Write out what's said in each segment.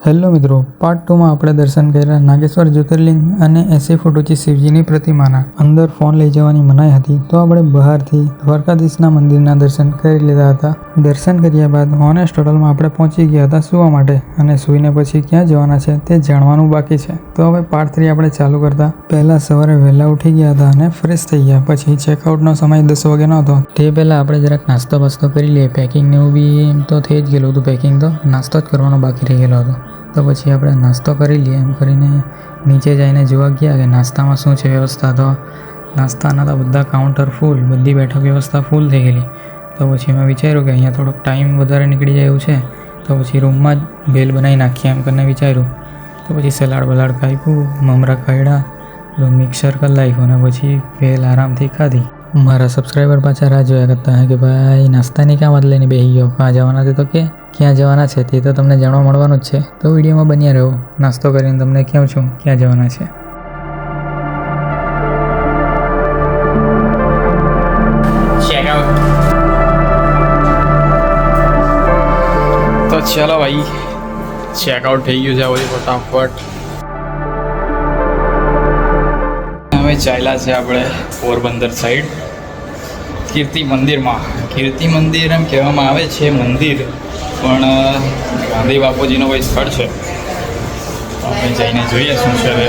Hello મિત્રો, part 2માં આપણે દર્શન કર્યા નાગેશ્વર જ્યોતિર્લિંગ અને 80 ફૂટ ઊંચી શિવજીની પ્રતિમાના. અંદર ફોન લઈ જવાની મનાઈ હતી, તો આપણે બહારથી દ્વારકાધીશના મંદિરના દર્શન કરી લીધા હતા. દર્શન કર્યા બાદ હોનેસ્ટ હોટલમાં આપણે પહોંચી ગયા હતા સૂવા માટે, અને સૂઈને પછી ક્યાં જવાના છે તે જાણવાનું બાકી છે. તો હવે પાર્ટ 3 આપણે ચાલુ કરતા પહેલાં સવારે વહેલા ઉઠી ગયા હતા અને ફ્રેશ થઈ ગયા. પછી ચેકઆઉટનો સમય 10 વાગ્યાનો હતો. તે પહેલાં આપણે જરાક નાસ્તો બાસ્તો કરી લઈએ. પેકિંગ ને એવું બી તો થઈ જ ગયેલું હતું. પેકિંગ તો નાસ્તો જ કરવાનો બાકી રહી ગયેલો હતો. તો પછી આપણે નાસ્તો કરી લઈએ એમ કરીને નીચે જઈને જોવા ગયા કે નાસ્તામાં શું છે વ્યવસ્થા. તો નાસ્તાના તો બધા કાઉન્ટર ફૂલ, બધી બેઠક વ્યવસ્થા ફૂલ થઈ ગયેલી. તો પછી મેં વિચાર્યું કે અહીંયા થોડોક ટાઈમ વધારે નીકળી જાય એવું છે, તો પછી રૂમમાં જ ભેલ બનાવી નાખીએ એમ કરીને વિચાર્યું. તો પછી સલાડ બલાડ ખાઈશું, મમરા ખાઈડા, મિક્સર કરી નાખ્યું અને પછી ભેલ આરામથી ખાધી. મારા સબસ્ક્રાઈબર પાછા રાહ જોયા કરતા કે ભાઈ નાસ્તાની કામ જ લઈને બેસી ગયો, ક્યાં જવાના છે? તો કે ક્યાં જવાના છે તે તો તમને જાણવા મળવાનું જ છે. તો વિડીયોમાં બન્યા રહો. નાસ્તો કરીને તમને કહું છું ક્યાં જવાના છે. તો ચાલો ભાઈ, ચેકઆઉટ થઈ ગયું છે હવે ફટાફટ. હવે ચાલ્યા છે આપણે પોરબંદર સાઈડ કીર્તિ મંદિરમાં. કીર્તિ મંદિર એમ કહેવામાં આવે છે મંદિર, પણ ગાંધી બાપુજીનો કોઈ સ્થળ છે. આપણે જઈને જોઈએ શું છે હવે.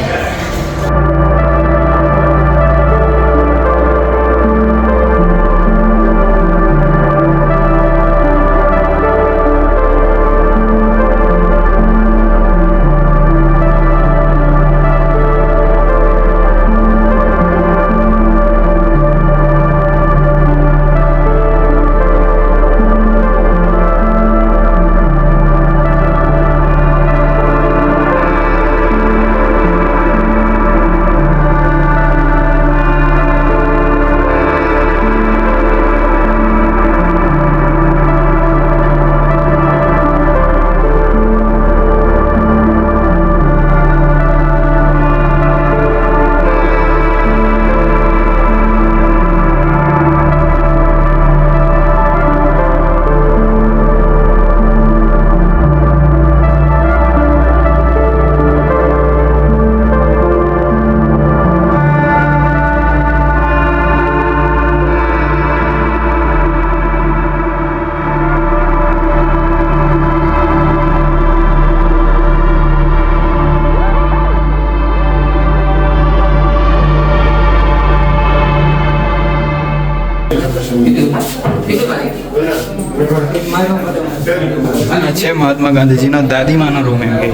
અને છે મહાત્મા ગાંધીજીનો દાદીમાનો રૂમ એમ કે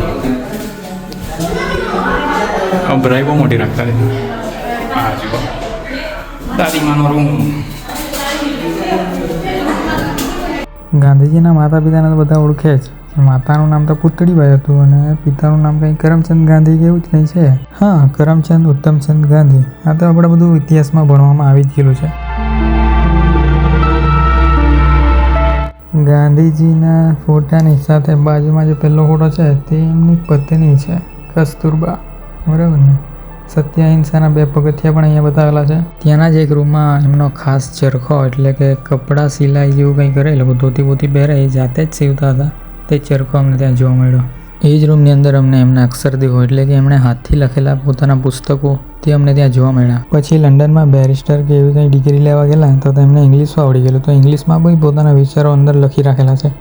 અભરાઈ બહુ મોટી રાખતા હતી. હા જુઓ, દાદીમાનો રૂમ. ગાંધીજીના માતા પિતાને તો બધા ઓળખે જ. માતાનું નામ તો પુતળીબાઈ હતું અને પિતાનું નામ કંઈ કરમચંદ ગાંધી કે એવું જ કંઈ છે. હા, કરમચંદ ઉત્તમચંદ ગાંધી. આ તો આપણે બધું ઇતિહાસમાં ભણવામાં આવી જ ગયેલું છે. ગાંધીજીના ફોટાની સાથે બાજુમાં જે પહેલો ફોટો છે તે એમની પત્ની છે, કસ્તુરબા. બરાબર ને? સત્ય અહિંસાના 2 પગથિયા પણ અહીંયા બતાવેલા છે. ત્યાંના જ એક રૂમમાં એમનો ખાસ ચરખો, એટલે કે કપડાં સિલાઈ જેવું કંઈ કરેલું, ધોતી બોતી પહેરે એ જાતે જ સીવતા હતા, તે ચરખો અમને ત્યાં જોવા મળ્યો. એ જ રૂમની અંદર અમને એમના અક્ષરદેહો, એટલે કે એમણે હાથથી લખેલા પોતાના પુસ્તકો, તે અમને ત્યાં જોવા મળ્યા. પછી લંડનમાં બેરિસ્ટર કે એવી કંઈ ડિગ્રી લેવા ગયેલા તો એમને ઇંગ્લિશ આવડી ગયેલું, તો ઇંગ્લિશમાં બી પોતાના વિચારો અંદર લખી રાખેલા છે.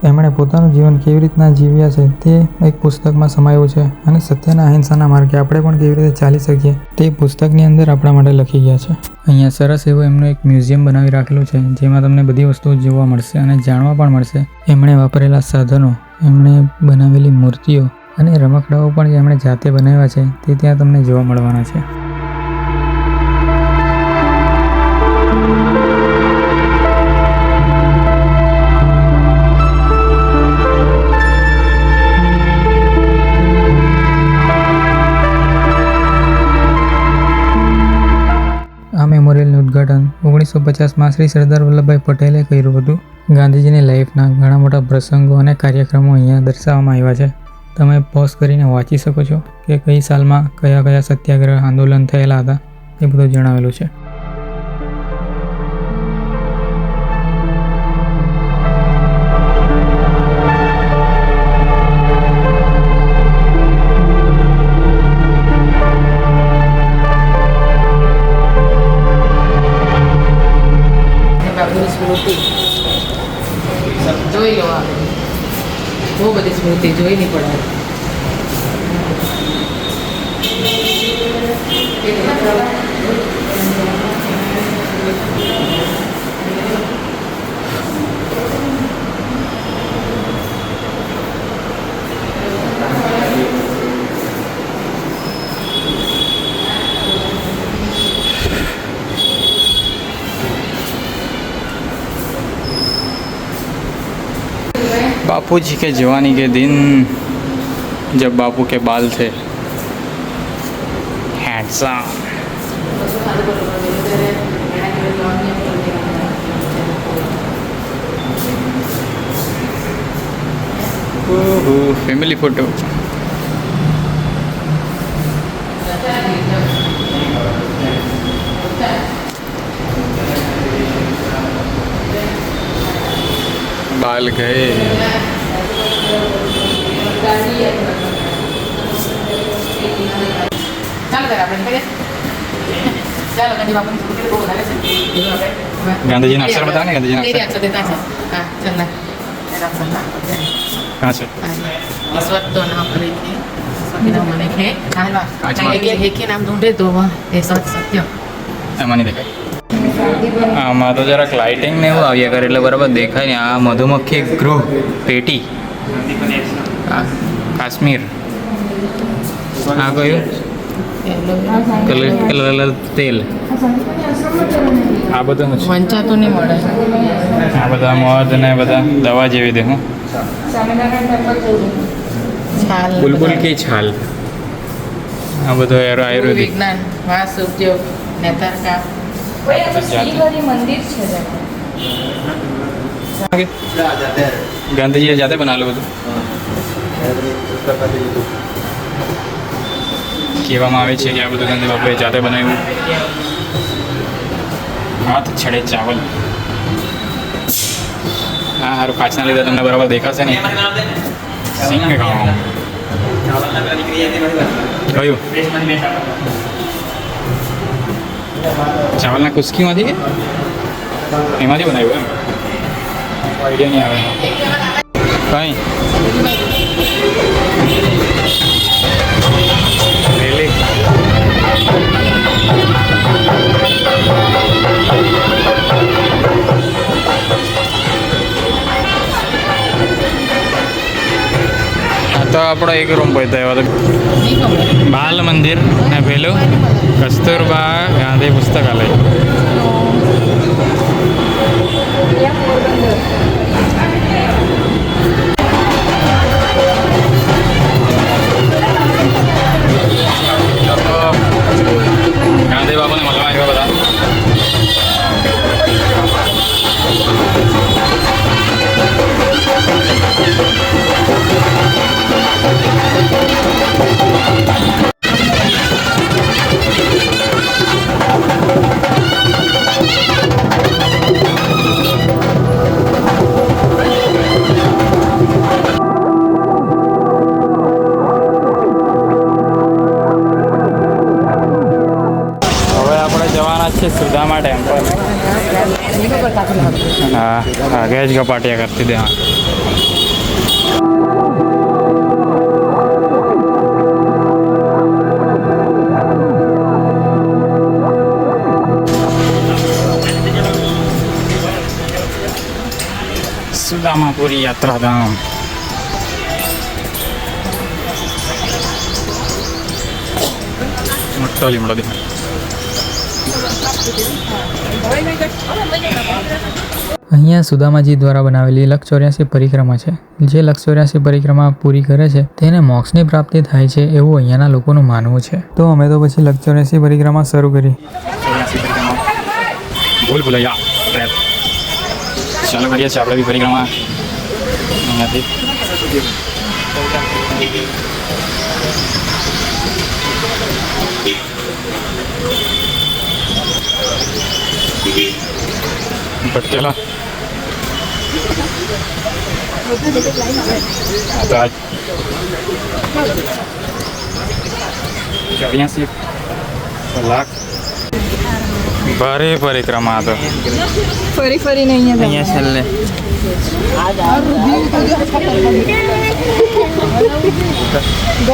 એમણે પોતાનું જીવન કેવી રીતના જીવ્યા છે તે એક પુસ્તકમાં સમાયું છે, અને સત્યના અહિંસાના માર્ગે આપણે પણ કેવી રીતે ચાલી શકીએ તે પુસ્તકની અંદર આપણા માટે લખી ગયા છે. અહીંયા સરસ એવું એમનું એક મ્યુઝિયમ બનાવી રાખેલું છે, જેમાં તમને બધી વસ્તુઓ જોવા મળશે અને જાણવા પણ મળશે. એમણે વાપરેલા સાધનો, એમણે બનાવેલી મૂર્તિઓ અને રમકડાઓ પણ જે એમણે જાતે બનાવ્યા છે તે ત્યાં તમને જોવા મળવાના છે. આ મેમોરિયલનું ઉદ્ઘાટન 1950માં શ્રી સરદાર વલ્લભભાઈ પટેલે કર્યું હતું. ગાંધીજીની લાઈફના ઘણા મોટા પ્રસંગો અને કાર્યક્રમો અહીંયા દર્શાવવામાં આવ્યા છે. તમે પોઝ કરીને વાંચી શકો છો કે કઈ સાલમાં કયા કયા સત્યાગ્રહ આંદોલન થયેલા હતા, એ બધું જણાવેલું છે. તે જોઈ નહીં પડે. बापू जी के जवानी के दिन जब बापू के बाल थे हैंडसम. Family photo. बाल गए. ચાલો ત્યારે આપણે કરીએ. ચાલો ગાંધી બાપુની સ્કૂટી બહુ વધારે છે. ગાંધીજીના અક્ષર બતાવો ને, ગાંધીજીના તેરી અક્ષર. અક્ષર દેતા છે. હા ચાલ ના તેરા અક્ષર ના. कहाँ से? इस वक्त तो नाम लिखे सभी नाम लिखे हालवा एक ही नाम ढूंढे तो वह ये सच सत्य એમાં નહીં દેખાય. આમાં તો જરાક લાઇટિંગ ને એવું આવ્યા કરે એટલે બરાબર દેખાય ને. આ મધુમક્ખી ગૃહ પેટી. આ કાશ્મીર. આ કયું કલર તેલ. આ બધું છે. વંચાતું નહીં મળે. આ બધા મધ ને બધા દવા જેવી દે. હું છાલ બુલબુલ की छाल. આ બધો આયુર્વેદિક. વિજ્ઞાન વાસ ઉદ્યોગ નેતાર કા મંદિર છે ગાંધીજીએ જાતે બનાવેલું બધું. કહેવામાં આવે છે કે આ બધું ગાંધી બાપુએ જાતે બનાવ્યું. હાથ છડે ચાવલ. હા સારું, કાચના લીધે તમને બરાબર દેખાશે ને. સિંગ ખાવાનું કયું ચાવલના કુસ્કીમાંથી કે એમાંથી બનાવ્યું એમ આઈડિયા નહીં આવે કંઈ રેલી. તો આપણો એક રૂમ પહોંચ્યો હતો. બાલ મંદિર ને પેલું કસ્તુરબા ગાંધી પુસ્તકાલય. ગાંધી બાપુને મળવા આવ્યા બધા. સુદામા ટેમ્પલ. હા આગે જ કપાટિયા કરતી દે. સુદામાપુરી યાત્રાધામ. મોટો લીમડો દેખાય. અહીંયા સુદામાજી દ્વારા બનાવેલી લક્ષ 84 પરિક્રમા છે. જે લક્ષ 84 પરિક્રમા પૂરી કરે છે તેને મોક્ષની પ્રાપ્તિ થાય છે એવું અહીંયાના લોકોનું માનવું છે. તો અમે તો પછી લક્ષ 84 પરિક્રમા શરૂ કરી. ભૂલ ભૂલૈયા ટ્રેપ ચાલુ કરીએ છીએ આપણે બી પરિક્રમા અહીંયાથી. ભટકેલા તો આજ 84 કલાક ભારે પરિક્રમા હતો. ફરી ફરીને અહીંયા છેલ્લે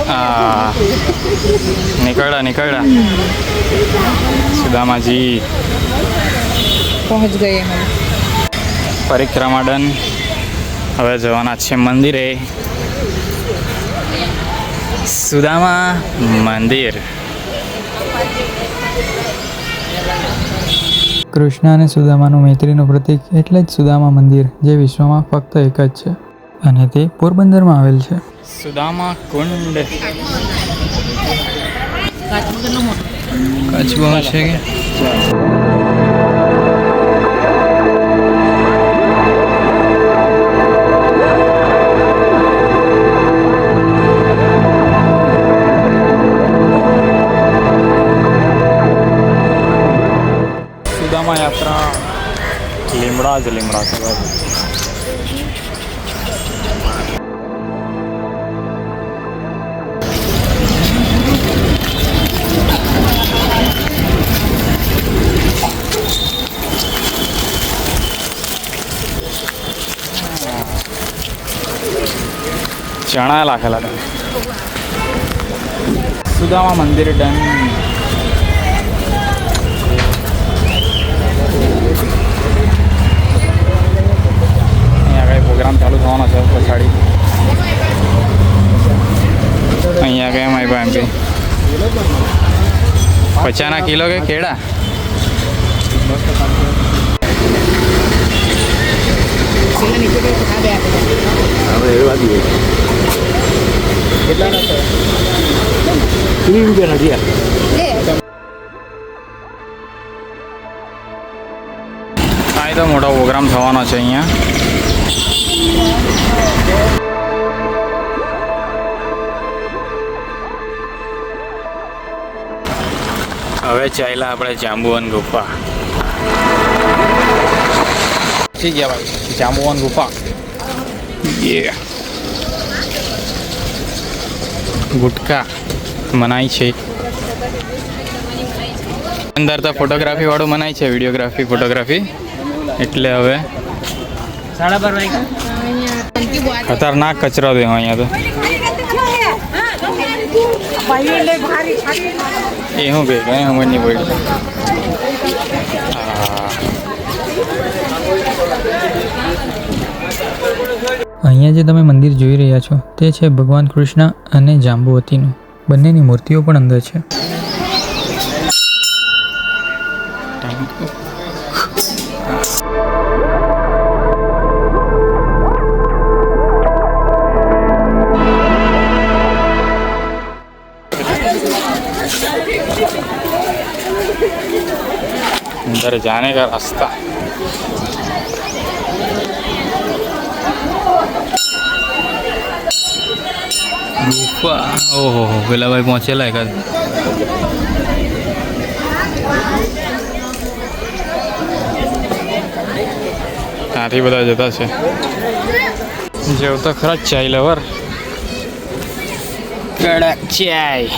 હા નીકળ્યા સુદામાજી પહોંચ ગયે हम પરિક્રમા ડન. હવે જવાના છે મંદિરે, સુદામા મંદિર. કૃષ્ણ અને સુદામાનું મૈત્રીનું પ્રતીક એટલે જ સુદામા મંદિર, જે વિશ્વમાં ફક્ત એક જ છે અને તે પોરબંદરમાં આવેલ છે. સુદામા કુંડ કાચમાં કેટલું મોટું કચ્છમાં છે કે સુદામા યાત્રા. લીમડા છે ભાઈ. ચણા લાખેલા હતા. સુદામા મંદિર ડન. અહીંયા કઈ પ્રોગ્રામ ચાલુ થવાનો છે પછાડી. અહીંયા કેમ આવ્યા એમ કે 50 કિલો કે કેળા. પેલા નીચે ગઈ આ બે હવે એ વાત છે. કેટલાના છે? 30 રૂપિયાના થયા. આ તો મોટો પ્રોગ્રામ થવાનો છે અહીંયા. હવે ચાલ્યા આપણે જાંબુવન ગુફા. પહોંચી ગયા ભાઈ જાંબુવન ગુફા. ગુટકા મનાય છે અંદર તો ફોટોગ્રાફી વાળું મનાય છે, વિડીયોગ્રાફી ફોટોગ્રાફી. એટલે હવે ખતરનાક કચરો દે અહીંયા તો. એ શું કે કઈ સમજ નહીં પડી. અહીંયા જે તમે મંદિર જોઈ રહ્યા છો તે છે ભગવાન કૃષ્ણ અને જાંબુવતીનું. બંનેની મૂર્તિઓ પણ અંદર છે. अंदर जाने का रास्ता. गुफा. ओहो पेला भाई पहुंचेला एकाद. ત્યાંથી બધા જતા છે. જેવ તો ખરા ચાય લવર. કડક ચાય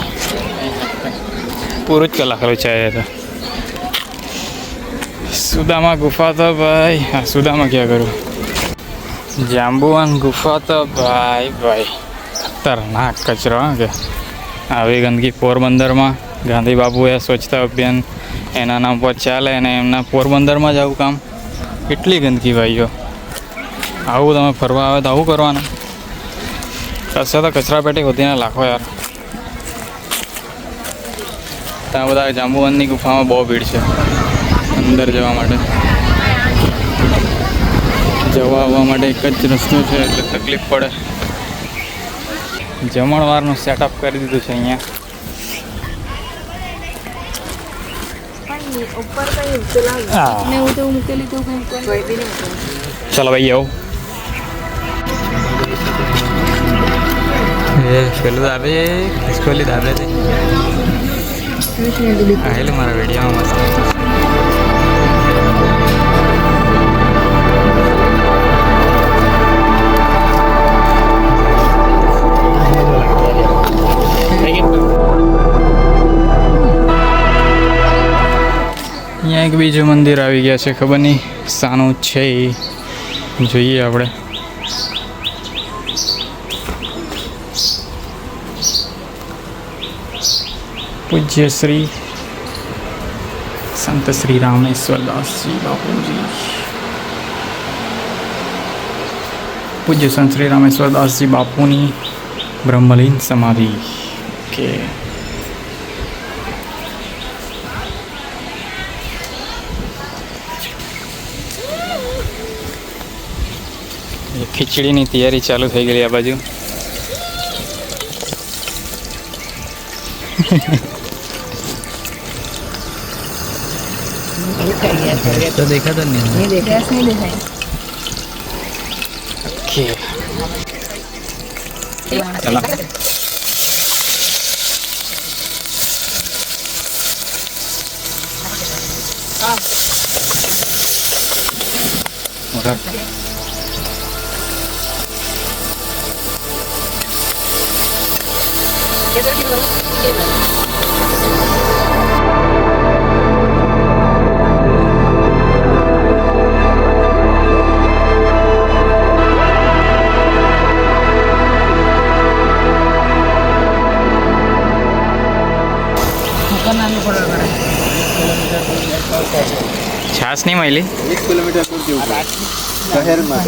પૂરું જ કલાક ચાય તો. સુદામા ગુફા તો ભાઈ, હા સુદામા ક્યાં કરું. જાંબુવન ગુફા તો ભાઈ ખતરનાક કચરો. હા કે આવી ગંદકી પોરબંદરમાં ગાંધી બાપુએ સ્વચ્છતા અભિયાન એના નામ પર ચાલે અને એમના પોરબંદરમાં જ આવું કામ. કેટલી ગંદકી ભાઈઓ. આવું તમે ફરવા આવે તો આવું કરવાનું. કશે તો કચરા પેટી ખોદીને લાખો યાર. ત્યાં બધા જાંબુવનની ગુફામાં બહુ ભીડ છે અંદર જવા માટે. જવા આવવા માટે એક જ રસ્તો છે એટલે તકલીફ પડે. જમણવારનું સેટઅપ કરી દીધું છે અહીંયા. ચાલો ભાઈ આવો. પેલું દાબે ખિસકોલી દાબે છે. આવેલું મારા વિડીયોમાં મસ્ત. અહીંયા એક બીજું મંદિર આવી ગયા છે, ખબર નહીં શાનું છે એ જોઈએ આપણે. પૂજ્ય શ્રી સંત શ્રી રામેશ્વરદાસજી બાપુજી, પૂજ્ય સંત શ્રી રામેશ્વરદાસજી બાપુની બ્રહ્મલીન સમાધિ. ઓકે, ખીચડીની તૈયારી ચાલુ થઈ ગઈ આ બાજુ. તો દેખાતો જ નહીં. ઓકે, ચાલો. છાસ નહીં મળી. 1 કિલોમીટર દૂર જેવું શહેરમાં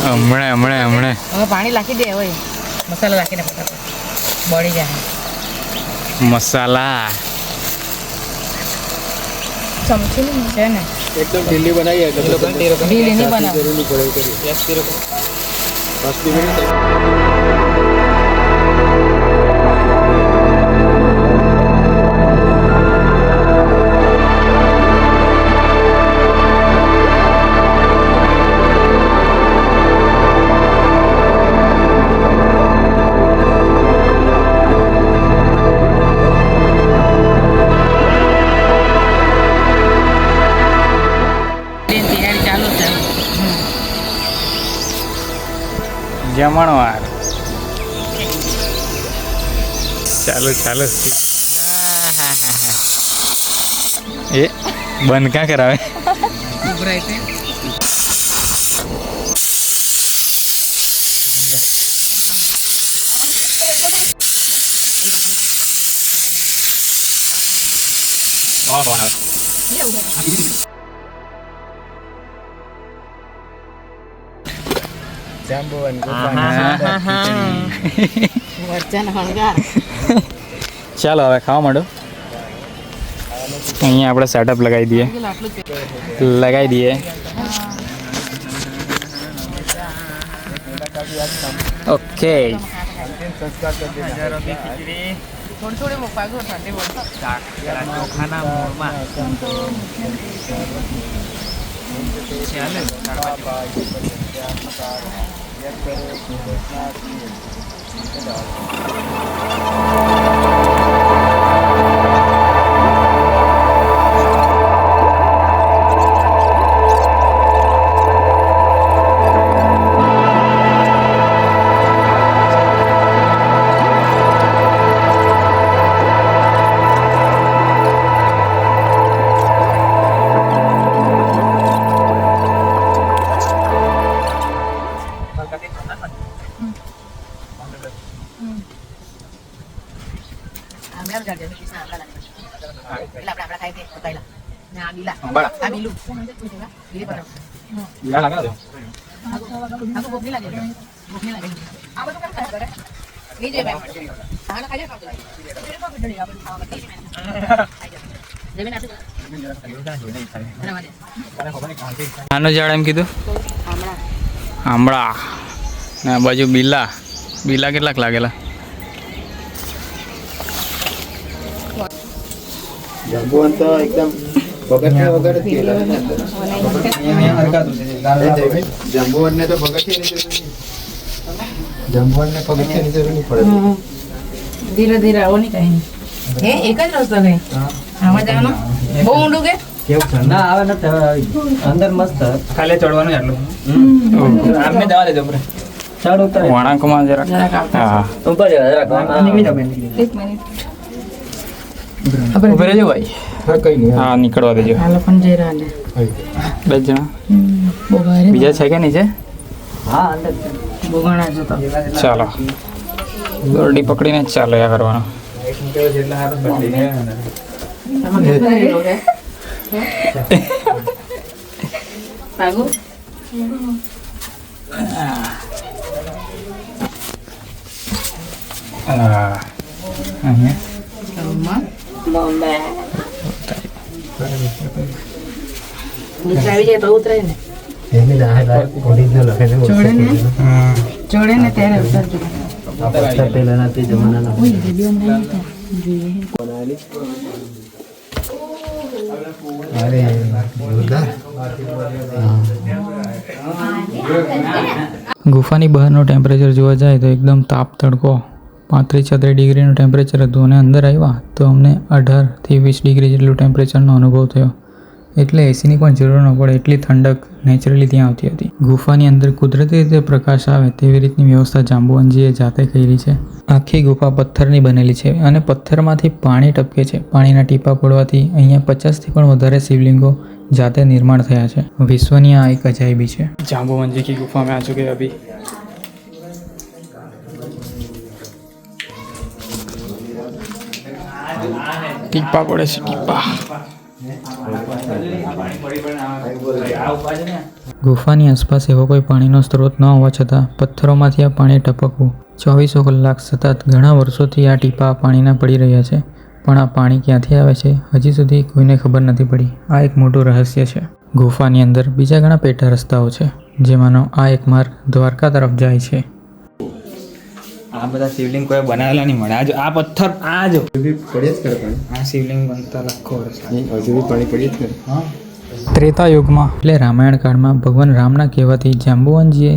હમણાં હવે પાણી નાખી દે, હોય મસાલા નાખીને બળી જાય. મસાલા ચમચી છે ને એકદમ ઢીલી બનાવી ઢીલી નહીં બનાવે. જરૂર નહીં પડે કરી 5 મિનિટ. તૈયારી ચાલુ છે. જમણવાર ચાલુ. એ બંધ ક્યાં કરાવે? ઉભરાય છે. જાંબુવાન મરચાંનો હણગાર. ચાલો હવે ખાવા માંડો. અહીંયા આપણે સેટઅપ લગાવી દઈએ. ઓકે, થોડી થોડી મૂકવા ગયો ઠંડી આનું ઝાડ એમ કીધું આમળા ને આ બાજુ બીલા કેટલાક લાગેલા. જાંબુવાન તો એકદમ પગથિયા વગર જ ગયેલા ને. જાંબુવાનને તો પગથિયાની જરૂર નહીં. જાંબુવાનને પગથિયાની જરૂર નહીં પડે. ધીરે ધીરે આવો નહીં કઈ. હે એક જ રસ્તો ગઈ. આમાં જવાનું બહુ ઊંડું કે કેવું છે? ના આવે નથી અંદર મસ્ત ખાલી ચડવાનું આટલું. આમને જવા દેજો ઉપર ચડ ઉતર વણાંકમાં જરાક. હા, ઉપર નીકળી જાવ. એક મિનિટ ઉભે રહેજો ભાઈ. હા કઈ નહીં. હા, નીકળવા દેજો. આ લોકો જઈ રહ્યા ને 2 જણા બહુ ભારે બીજા છે કે નીચે? હા અંદર બહુ ઘણા જતો. ચાલો દોરડી પકડીને જ ચાલ્યા કરવાનો. જેટલા હાથ બદલી ગયા ને ભાગુ અહીંયા નીચે આવી જાય તો ઉતરે ને એની ના ઓરિજિનલ હે ને જોડે ને ત્યારે ઉતરજો. આ પથ્થર પહેલાના તે જમાનાના અરે જોરદાર. ગુફાની બહારનું ટેમ્પરેચર જોવા જાય તો એકદમ તાપ તડકો 35-36 ડિગ્રીનું ટેમ્પરેચર હતું અને અંદર આવ્યા તો અમને 18 થી 20 ડિગ્રી જેટલું ટેમ્પરેચરનો અનુભવ થયો. એટલે એસીની પણ જરૂર ન પડે એટલી ઠંડક નેચરલી ત્યાં આવતી હતી. ગુફાની અંદર કુદરતી રીતે પ્રકાશ આવે તેવી રીતની વ્યવસ્થા જાંબુવનજીએ જાતે કરી છે. આખી ગુફા પથ્થરની બનેલી છે અને પથ્થરમાંથી પાણી ટપકે છે. પાણીના ટીપા પડવાથી અહીંયા 50થી પણ વધારે શિવલિંગો જાતે નિર્માણ થયા છે. વિશ્વની આ એક અજાયબી છે. જાંબુવનજી की गुफा में आ चुके हैं अभी. ટીપા પડે છે ટીપા. ગુફાની આસપાસ એવો કોઈ પાણીનો સ્ત્રોત ન હોવા છતાં પથ્થરોમાંથી આ પાણી ટપકવું 24 કલાક સતત ઘણા વર્ષોથી આ ટીપા પાણીના પડી રહ્યા છે. પણ આ પાણી ક્યાંથી આવે છે હજી સુધી કોઈને ખબર નથી પડી. આ એક મોટું રહસ્ય છે. ગુફાની અંદર બીજા ઘણા પેટા રસ્તાઓ છે જેમાંનો આ એક માર્ગ દ્વારકા તરફ જાય છે. આ બધા શિવલિંગ કોઈ બનાવેલા નહીં મળે. આ પથ્થર આ જો બી પડે જ કરે પાણી. આ શિવલિંગ બનતા લાખો વર્ષ. હજુ બી પાણી પડે જ કરે. ત્રેતા યુગમાં એટલે રામાયણ કાળમાં ભગવાન રામના કહેવાથી જાંબુવનજીએ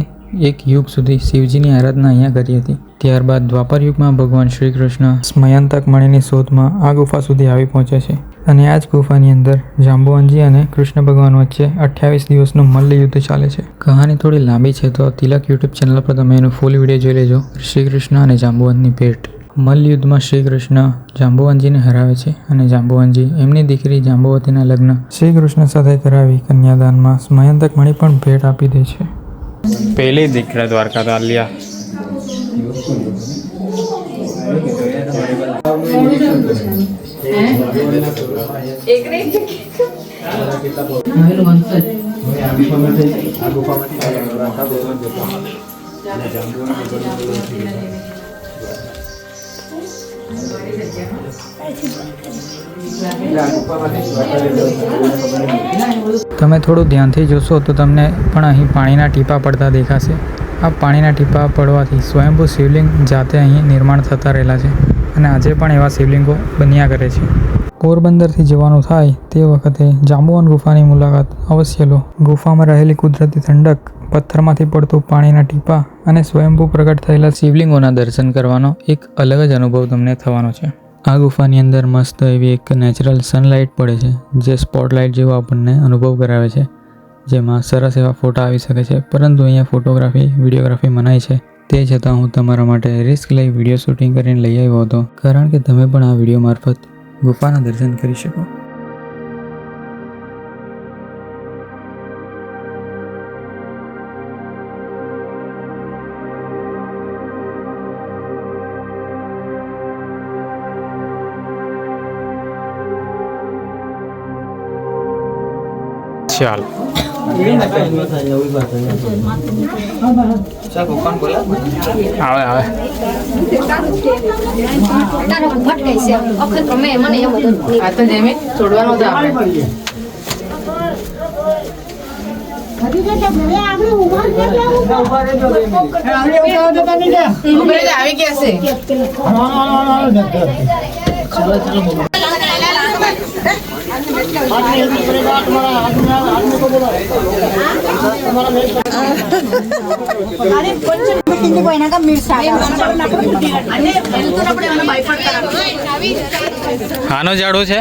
એક યુગ સુધી શિવજીની આરાધના અહીંયા કરી હતી. ત્યારબાદ દ્વાપર યુગમાં ભગવાન શ્રી કૃષ્ણ સ્મયંતક મણીની શોધમાં આ ગુફા સુધી આવી પહોંચે છે અને આ જ ગુફાની અંદર જાંબુવનજી અને કૃષ્ણ ભગવાન વચ્ચે 28 દિવસનું મલ્લ યુદ્ધ ચાલે છે. કહાની થોડી લાંબી છે તો તિલક યુટ્યુબ ચેનલ પર તમે એનું ફૂલ વિડીયો જોઈ લેજો. શ્રી કૃષ્ણ અને જાંબુવનની ભેટ. મલ્લ યુદ્ધમાં શ્રી કૃષ્ણ જાંબુવનજીને હરાવે છે અને જાંબુવનજી એમની દીકરી જાંબુવતીના લગ્ન શ્રી કૃષ્ણ સાથે કરાવી કન્યાદાનમાં સ્મયંતક મણી પણ ભેટ આપી દે છે. पहले ही दिख रहा है द्वारका तो लिया. તમે થોડું ધ્યાનથી જોશો તો તમને પણ અહીં પાણીના ટીપા પડતા દેખાશે. આ પાણીના ટીપા પડવાથી સ્વયંભૂ શિવલિંગ જાતે અહીં નિર્માણ થતા રહેલા છે અને આજે પણ એવા શિવલિંગો બન્યા કરે છે. પોરબંદરથી જવાનું થાય તે વખતે જાંબુવન ગુફાની મુલાકાત અવશ્ય લો. ગુફામાં રહેલી કુદરતી ઠંડક, પથ્થરમાંથી પડતું પાણીના ટીપા અને સ્વયંભૂ પ્રગટ થયેલા શિવલિંગોના દર્શન કરવાનો એક અલગ જ અનુભવ તમને થવાનો છે. આ ગુફાની અંદર મસ્ત એવી એક નેચરલ સનલાઇટ પડે છે જે સ્પોટલાઇટ જેવો આપણને અનુભવ કરાવે છે, જેમાં સરસ એવા ફોટા આવી શકે છે. પરંતુ અહીંયા ફોટોગ્રાફી વિડીયોગ્રાફી મનાય છે. તે છતાં હું તમારા માટે રિસ્ક લઈ વિડીયો શૂટિંગ કરીને લઈ આવ્યો હતો કારણ કે તમે પણ આ વિડીયો મારફત ગુફાના દર્શન કરી શકો. ચાલ આવે આવે આ તો જમીન છોડવાનો હતો આપણે. ઉભરે જ આવી ગયા છે. આનો ઝાડું છે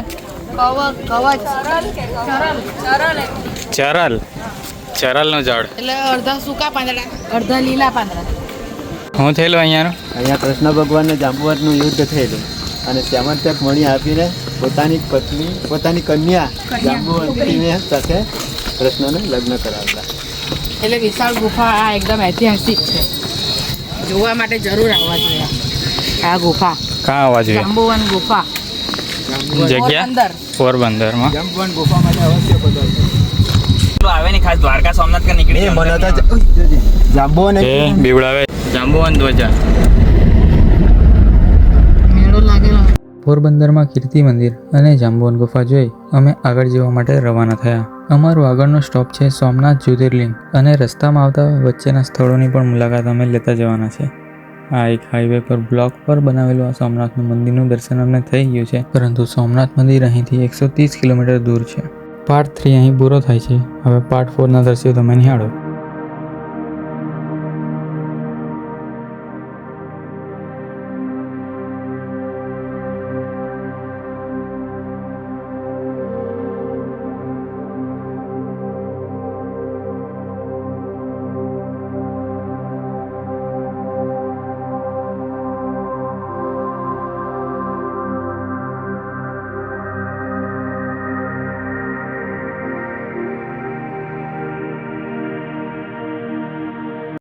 ચરલ. ચરલનું ઝાડ. એટલે અડધા સૂકા પાંદડા, અડધા લીલા પાંદડા. હું થયેલું અહીંયાનું અહીંયા કૃષ્ણ ભગવાનને જાંબુવનનું યુદ્ધ થયેલું અને સ્મયંતક મણી આપીને પોતાની પત્ની, પોતાની કન્યા જાંબુવતીને સાથે કૃષ્ણને લગ્ન કરાવતા. એટલે વિશાળ ગુફા આ એકદમ ઐતિહાસિક છે. જોવા માટે જરૂર આવવા જોઈએ આ ગુફા કાં આવવા જોઈએ જાંબુવન ગુફા જગ્યા પોરબંદર. પોરબંદરમાં જાંબુવન ગુફા માટે અવશ્ય પધારજો. આવે ને ખાસ દ્વારકા સોમનાથ કે નીકળી એ મને તો જાંબુવન એ બીવડાવે જાંબુવન ધ્વજા મેળો લાગેલો પોરબંદરમાં કીર્તિ મંદિર અને જાંબુવન ગુફા જોઈ અમે આગળ જવા માટે રવાના થયા. અમારો આગળનો સ્ટોપ છે સોમનાથ જ્યોતિર્લિંગ અને રસ્તામાં આવતા વચ્ચેના સ્થળોની પણ મુલાકાત અમે લેતા જવાના છે. આ એક હાઈવે પર બ્લોક પર બનાવેલું આ સોમનાથનું મંદિરનું દર્શન અમને થઈ ગયું છે, પરંતુ સોમનાથ મંદિર અહીંથી 130 કિલોમીટર દૂર છે. પાર્ટ 3 અહીં પૂરો થાય છે. હવે પાર્ટ 4ના દ્રશ્યો તમે નિહાળો.